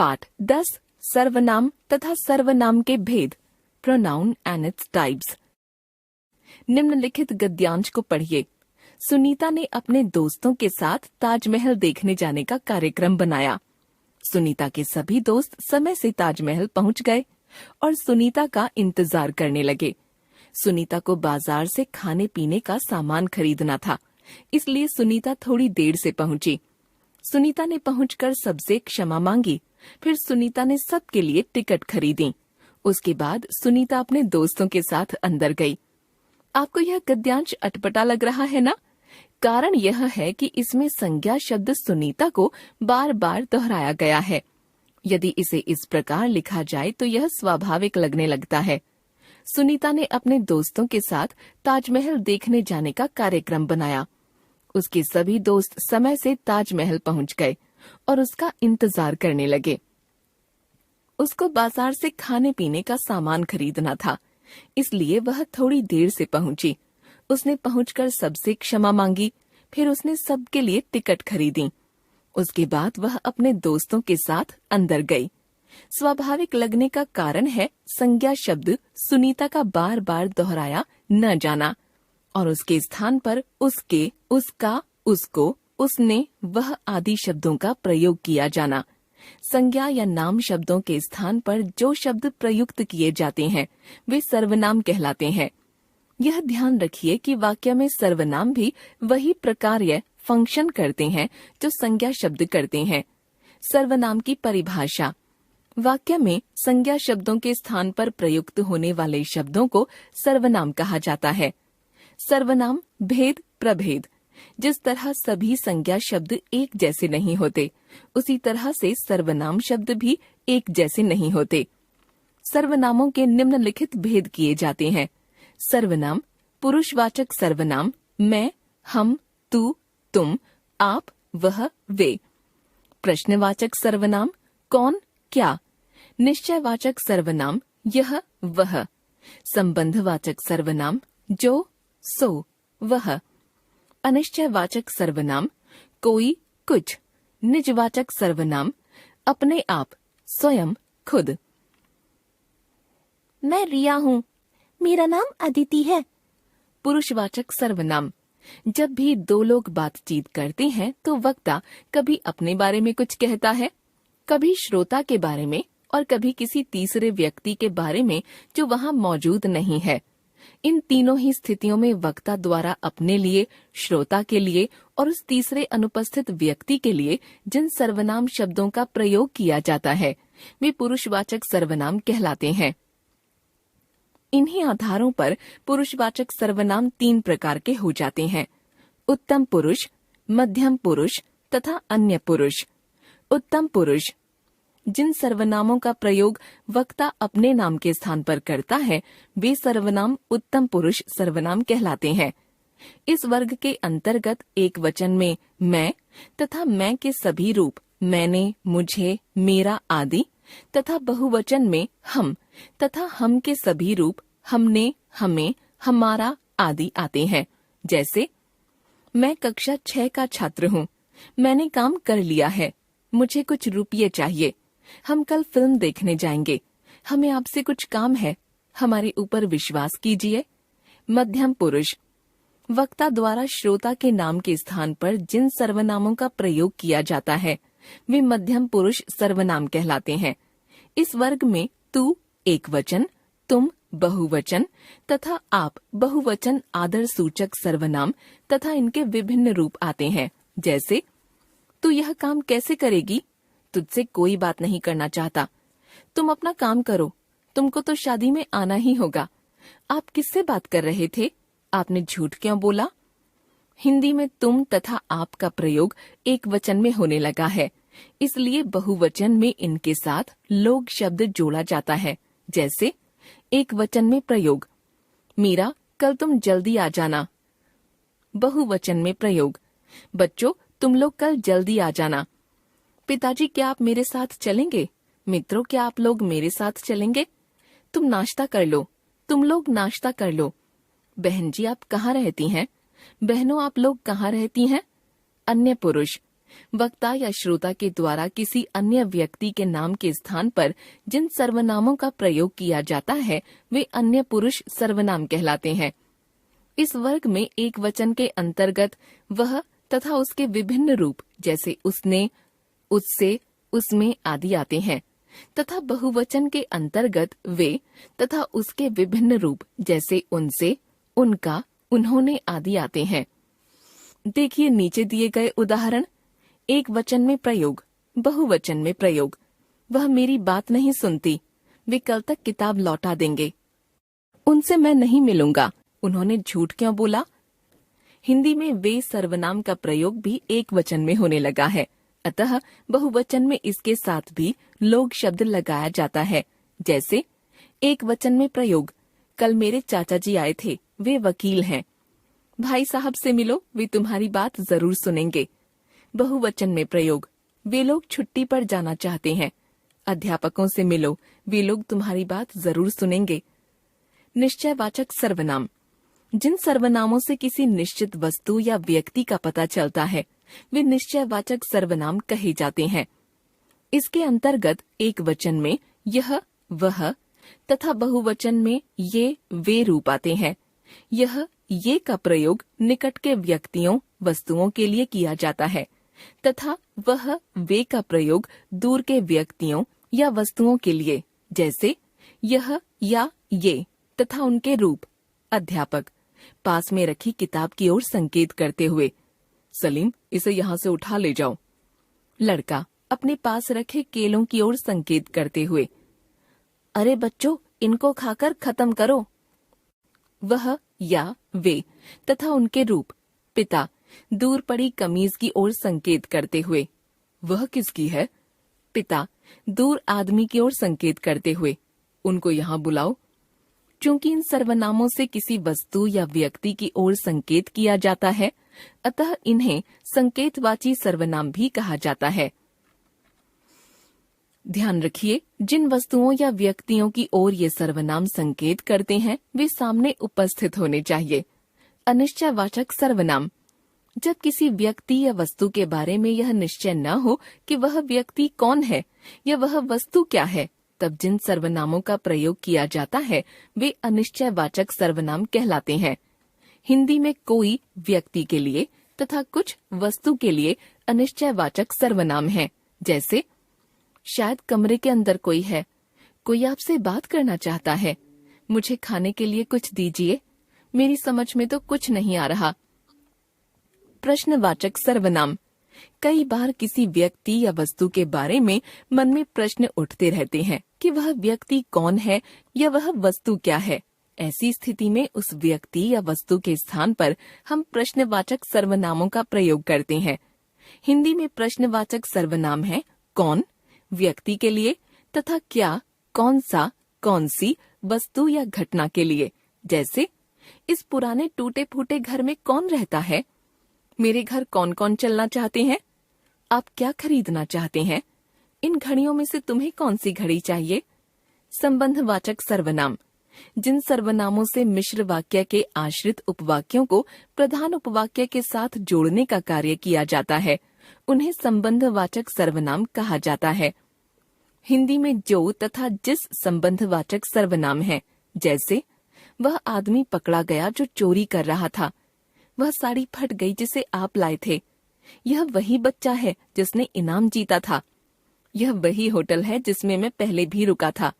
पाठ 10 सर्वनाम तथा सर्वनाम के भेद, प्रोनाउन एंड इट्स टाइप्स। निम्नलिखित गद्यांश को पढ़िए। सुनीता ने अपने दोस्तों के साथ ताजमहल देखने जाने का कार्यक्रम बनाया। सुनीता के सभी दोस्त समय से ताजमहल पहुंच गए और सुनीता का इंतजार करने लगे। सुनीता को बाजार से खाने पीने का सामान खरीदना था, इसलिए सुनीता थोड़ी देर से पहुंची। सुनीता ने पहुंचकर सबसे क्षमा मांगी। फिर सुनीता ने सबके लिए टिकट खरीदी। उसके बाद सुनीता अपने दोस्तों के साथ अंदर गई। आपको यह गद्यांश अटपटा लग रहा है ना? कारण यह है कि इसमें संज्ञा शब्द सुनीता को बार बार दोहराया गया है। यदि इसे इस प्रकार लिखा जाए तो यह स्वाभाविक लगने लगता है। सुनीता ने अपने दोस्तों के साथ ताजमहल देखने जाने का कार्यक्रम बनाया। उसके सभी दोस्त समय से ताजमहल पहुंच गए और उसका इंतजार करने लगे। उसको बाजार से खाने पीने का सामान खरीदना था, इसलिए वह थोड़ी देर से पहुंची। उसने पहुंचकर सबसे क्षमा मांगी। फिर उसने सबके लिए टिकट खरीदी। उसके बाद वह अपने दोस्तों के साथ अंदर गई। स्वाभाविक लगने का कारण है संज्ञा शब्द सुनीता का बार बार दोहराया न जाना और उसके स्थान पर उसके, उसका, उसको, उसने, वह आदि शब्दों का प्रयोग किया जाना। संज्ञा या नाम शब्दों के स्थान पर जो शब्द प्रयुक्त किए जाते हैं वे सर्वनाम कहलाते हैं। यह ध्यान रखिए कि वाक्य में सर्वनाम भी वही प्रकार्य फंक्शन करते हैं जो संज्ञा शब्द करते हैं। सर्वनाम की परिभाषा। वाक्य में संज्ञा शब्दों के स्थान पर प्रयुक्त होने वाले शब्दों को सर्वनाम कहा जाता है। सर्वनाम भेद प्रभेद। जिस तरह सभी संज्ञा शब्द एक जैसे नहीं होते, उसी तरह से सर्वनाम शब्द भी एक जैसे नहीं होते। सर्वनामों के निम्नलिखित भेद किए जाते हैं। सर्वनाम पुरुषवाचक सर्वनाम मैं, हम, तू, तुम, आप, वह, वे। प्रश्नवाचक सर्वनाम कौन, क्या। निश्चयवाचक सर्वनाम यह, वह। संबंधवाचक सर्वनाम जो, सो, वह। अनिश्चयवाचक सर्वनाम कोई, कुछ। निजवाचक सर्वनाम अपने आप, स्वयं, खुद। मैं रिया हूँ। मेरा नाम अदिति है। पुरुषवाचक सर्वनाम। जब भी दो लोग बातचीत करते हैं तो वक्ता कभी अपने बारे में कुछ कहता है, कभी श्रोता के बारे में और कभी किसी तीसरे व्यक्ति के बारे में जो वहाँ मौजूद नहीं है। इन तीनों ही स्थितियों में वक्ता द्वारा अपने लिए, श्रोता के लिए और उस तीसरे अनुपस्थित व्यक्ति के लिए जिन सर्वनाम शब्दों का प्रयोग किया जाता है वे पुरुषवाचक सर्वनाम कहलाते हैं। इन्हीं आधारों पर पुरुषवाचक सर्वनाम 3 प्रकार के हो जाते हैं: उत्तम पुरुष, मध्यम पुरुष तथा अन्य पुरुष। उत्तम पुरुष। जिन सर्वनामों का प्रयोग वक्ता अपने नाम के स्थान पर करता है वे सर्वनाम उत्तम पुरुष सर्वनाम कहलाते हैं। इस वर्ग के अंतर्गत एक वचन में मैं तथा मैं के सभी रूप मैंने, मुझे, मेरा आदि तथा बहुवचन में हम तथा हम के सभी रूप हमने, हमें, हमारा आदि आते हैं। जैसे मैं कक्षा 6 का छात्र हूँ। मैंने काम कर लिया है। मुझे कुछ रुपये चाहिए। हम कल फिल्म देखने जाएंगे। हमें आपसे कुछ काम है। हमारे ऊपर विश्वास कीजिए। मध्यम पुरुष। वक्ता द्वारा श्रोता के नाम के स्थान पर जिन सर्वनामों का प्रयोग किया जाता है वे मध्यम पुरुष सर्वनाम कहलाते हैं। इस वर्ग में तू एक वचन, तुम बहुवचन तथा आप बहुवचन आदर सूचक सर्वनाम तथा इनके विभिन्न रूप आते हैं। जैसे तू यह काम कैसे करेगी? तुझसे कोई बात नहीं करना चाहता। तुम अपना काम करो। तुमको तो शादी में आना ही होगा। आप किससे बात कर रहे थे? आपने झूठ क्यों बोला? हिंदी में तुम तथा आप का प्रयोग एक वचन में होने लगा है, इसलिए बहुवचन में इनके साथ लोग शब्द जोड़ा जाता है। जैसे एक वचन में प्रयोग मीरा कल तुम जल्दी आ जाना। बहुवचन में प्रयोग बच्चों तुम लोग कल जल्दी आ जाना। पिताजी क्या आप मेरे साथ चलेंगे? मित्रों क्या आप लोग मेरे साथ चलेंगे? तुम नाश्ता कर लो। तुम लोग नाश्ता कर लो। बहन जी आप कहाँ रहती हैं? बहनों आप लोग कहाँ रहती हैं? अन्य पुरुष वक्ता या श्रोता के द्वारा किसी अन्य व्यक्ति के नाम के स्थान पर जिन सर्वनामों का प्रयोग किया जाता है वे अन्य पुरुष सर्वनाम कहलाते हैं। इस वर्ग में एक वचन के अंतर्गत वह तथा उसके विभिन्न रूप जैसे उसने, उससे, उसमें आदि आते हैं तथा बहुवचन के अंतर्गत वे तथा उसके विभिन्न रूप जैसे उनसे, उनका, उन्होंने आदि आते हैं। देखिए नीचे दिए गए उदाहरण। एक वचन में प्रयोग, बहुवचन में प्रयोग। वह मेरी बात नहीं सुनती, वे कल तक किताब लौटा देंगे। उनसे मैं नहीं मिलूंगा, उन्होंने झूठ क्यों बोला। हिंदी में वे सर्वनाम का प्रयोग भी एक वचन में होने लगा है, अतः बहुवचन में इसके साथ भी लोग शब्द लगाया जाता है। जैसे एक वचन में प्रयोग, कल मेरे चाचा जी आए थे, वे वकील हैं। भाई साहब से मिलो, वे तुम्हारी बात जरूर सुनेंगे। बहुवचन में प्रयोग, वे लोग छुट्टी पर जाना चाहते हैं। अध्यापकों से मिलो, वे लोग तुम्हारी बात जरूर सुनेंगे। निश्चयवाचक सर्वनाम, जिन सर्वनामों से किसी निश्चित वस्तु या व्यक्ति का पता चलता है वे निश्चयवाचक सर्वनाम कहे जाते हैं। इसके अंतर्गत एक वचन में यह, वह तथा बहुवचन में ये, वे रूप आते हैं। यह, ये का प्रयोग निकट के व्यक्तियों, वस्तुओं के लिए किया जाता है तथा वह, वे का प्रयोग दूर के व्यक्तियों या वस्तुओं के लिए, जैसे यह या ये तथा उनके रूप। अध्यापक पास में रखी किताब की ओर संकेत करते हुए, सलीम इसे यहाँ से उठा ले जाओ। लड़का अपने पास रखे केलों की ओर संकेत करते हुए, अरे बच्चों इनको खाकर खत्म करो। वह या वे तथा उनके रूप। पिता दूर पड़ी कमीज की ओर संकेत करते हुए, वह किसकी है। पिता दूर आदमी की ओर संकेत करते हुए, उनको यहाँ बुलाओ। चूंकि इन सर्वनामों से किसी वस्तु या व्यक्ति की ओर संकेत किया जाता है अतः इन्हें संकेतवाची सर्वनाम भी कहा जाता है। ध्यान रखिए, जिन वस्तुओं या व्यक्तियों की ओर ये सर्वनाम संकेत करते हैं वे सामने उपस्थित होने चाहिए। अनिश्चयवाचक सर्वनाम, जब किसी व्यक्ति या वस्तु के बारे में यह निश्चय न हो कि वह व्यक्ति कौन है या वह वस्तु क्या है, तब जिन सर्वनामों का प्रयोग किया जाता है वे अनिश्चयवाचक सर्वनाम कहलाते हैं। हिंदी में कोई व्यक्ति के लिए तथा कुछ वस्तु के लिए अनिश्चयवाचक सर्वनाम हैं, जैसे शायद कमरे के अंदर कोई है, कोई आपसे बात करना चाहता है, मुझे खाने के लिए कुछ दीजिए, मेरी समझ में तो कुछ नहीं आ रहा। प्रश्नवाचक सर्वनाम, कई बार किसी व्यक्ति या वस्तु के बारे में मन में प्रश्न उठते रहते हैं कि वह व्यक्ति कौन है या वह वस्तु क्या है। ऐसी स्थिति में उस व्यक्ति या वस्तु के स्थान पर हम प्रश्नवाचक सर्वनामों का प्रयोग करते हैं। हिंदी में प्रश्नवाचक सर्वनाम है कौन, व्यक्ति के लिए, तथा क्या, कौन सा, कौन सी, वस्तु या घटना के लिए। जैसे इस पुराने टूटे फूटे घर में कौन रहता है, मेरे घर कौन कौन चलना चाहते हैं, आप क्या खरीदना चाहते हैं, इन घड़ियों में से तुम्हें कौन सी घड़ी चाहिए। संबंधवाचक सर्वनाम, जिन सर्वनामों से मिश्र वाक्य के आश्रित उपवाक्यों को प्रधान उपवाक्य के साथ जोड़ने का कार्य किया जाता है उन्हें संबंधवाचक सर्वनाम कहा जाता है। हिंदी में जो तथा जिस संबंधवाचक सर्वनाम है, जैसे वह आदमी पकड़ा गया जो चोरी कर रहा था, वह साड़ी फट गई जिसे आप लाए थे, यह वही बच्चा है जिसने इनाम जीता था, यह वही होटल है जिसमें मैं पहले भी रुका था।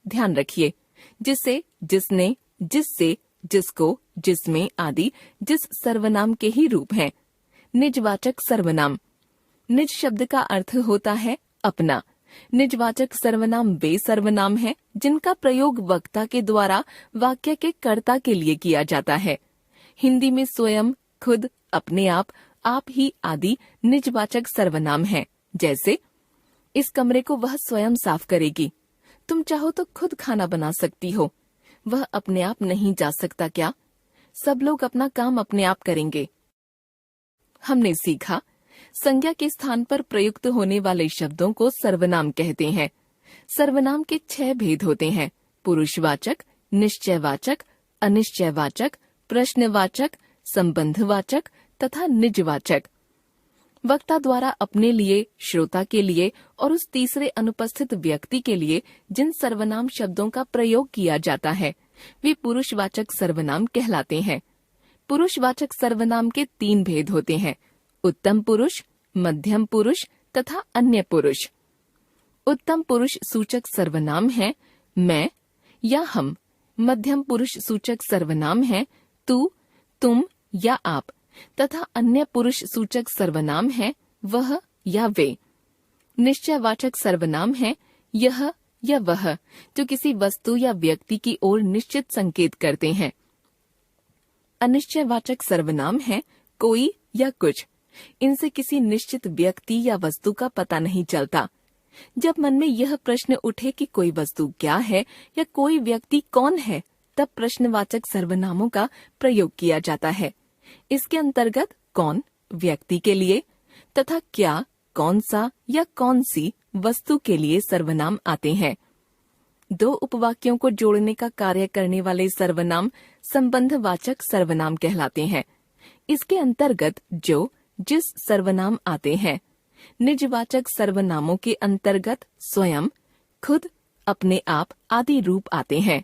ध्यान रखिए, जिसे, जिसने, जिससे, जिसको, जिसमें आदि जिस सर्वनाम के ही रूप हैं। निजवाचक सर्वनाम, निज शब्द का अर्थ होता है अपना। निजवाचक सर्वनाम वे सर्वनाम हैं जिनका प्रयोग वक्ता के द्वारा वाक्य के कर्ता के लिए किया जाता है। हिंदी में स्वयं, खुद, अपने आप ही आदि निजवाचक सर्वनाम हैं। जैसे इस कमरे को वह स्वयं साफ करेगी, तुम चाहो तो खुद खाना बना सकती हो, वह अपने आप नहीं जा सकता क्या, सब लोग अपना काम अपने आप करेंगे। हमने सीखा, संज्ञा के स्थान पर प्रयुक्त होने वाले शब्दों को सर्वनाम कहते हैं। सर्वनाम के 6 भेद होते हैं: पुरुषवाचक, निश्चयवाचक, अनिश्चयवाचक, प्रश्नवाचक, संबंधवाचक तथा निजवाचक। वक्ता द्वारा अपने लिए, श्रोता के लिए और उस तीसरे अनुपस्थित व्यक्ति के लिए जिन सर्वनाम शब्दों का प्रयोग किया जाता है वे पुरुषवाचक सर्वनाम कहलाते हैं। पुरुषवाचक सर्वनाम के 3 भेद होते हैं: उत्तम पुरुष, मध्यम पुरुष तथा अन्य पुरुष। उत्तम पुरुष सूचक सर्वनाम है मैं या हम। मध्यम पुरुष सूचक सर्वनाम है तू, तुम या आप तथा अन्य पुरुष सूचक सर्वनाम है वह या वे। निश्चयवाचक सर्वनाम है यह या वह, जो किसी वस्तु या व्यक्ति की ओर निश्चित संकेत करते हैं। अनिश्चयवाचक सर्वनाम है कोई या कुछ। इनसे किसी निश्चित व्यक्ति या वस्तु का पता नहीं चलता। जब मन में यह प्रश्न उठे कि कोई वस्तु क्या है या कोई व्यक्ति कौन है, तब प्रश्नवाचक सर्वनामों का प्रयोग किया जाता है। इसके अंतर्गत कौन व्यक्ति के लिए तथा क्या कौन सा या कौन सी वस्तु के लिए सर्वनाम आते हैं। 2 उपवाक्यों को जोड़ने का कार्य करने वाले सर्वनाम संबंधवाचक सर्वनाम कहलाते हैं। इसके अंतर्गत जो, जिस सर्वनाम आते हैं। निजवाचक सर्वनामों के अंतर्गत स्वयं, खुद, अपने आप आदि रूप आते हैं।